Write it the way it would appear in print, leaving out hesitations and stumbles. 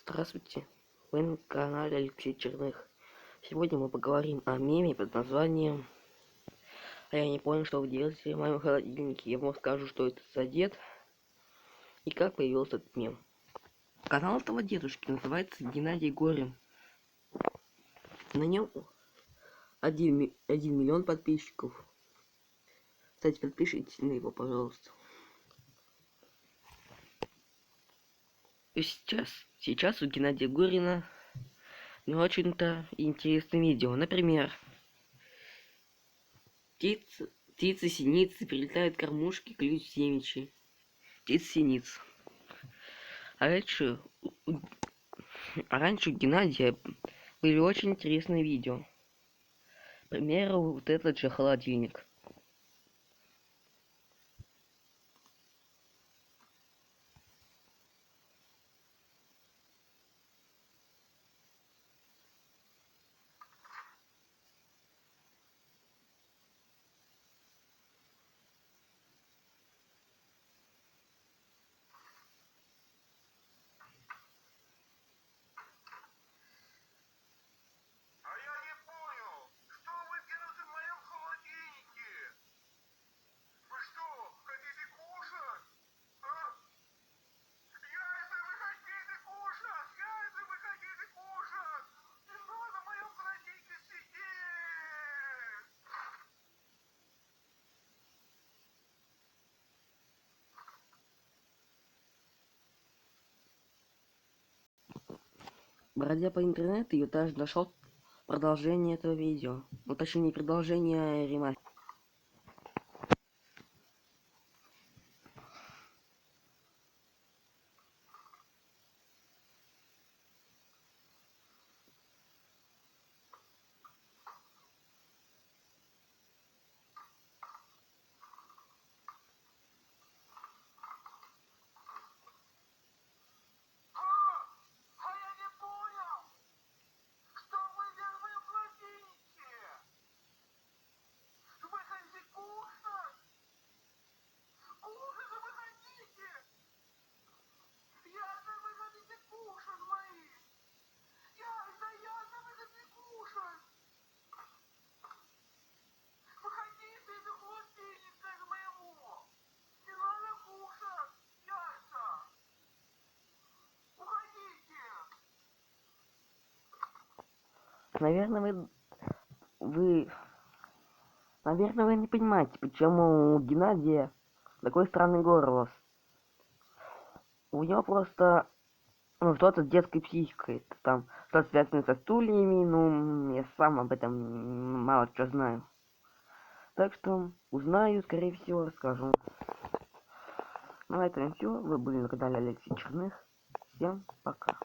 Здравствуйте, вы на канале Алексей Черных. Сегодня мы поговорим о меме под названием «А я не понял, что вы делаете в моем холодильнике». Я вам скажу, что это за дед и как появился этот мем. Канал этого дедушки называется Геннадий Горин. На нем 1 миллион подписчиков. Кстати, подпишитесь на него, пожалуйста. И сейчас у Геннадия Горина не очень-то интересные видео. Например, птицы синицы прилетают кормушки, клюют семечки. Птиц синиц. А раньше, раньше у Геннадия были очень интересные видео. К примеру, вот этот же холодильник. Бродя по интернету, я даже нашел продолжение этого видео. Ну, точнее, не продолжение, а ремастер. Наверное, вы не понимаете, почему у Геннадия такой странный голос. У него просто что-то с детской психикой. Там что-то связано со стульями, ну, я сам об этом мало что знаю. Так что узнаю, скорее всего, расскажу. Ну, на этом все. Вы были на канале Алексей Черных. Всем пока.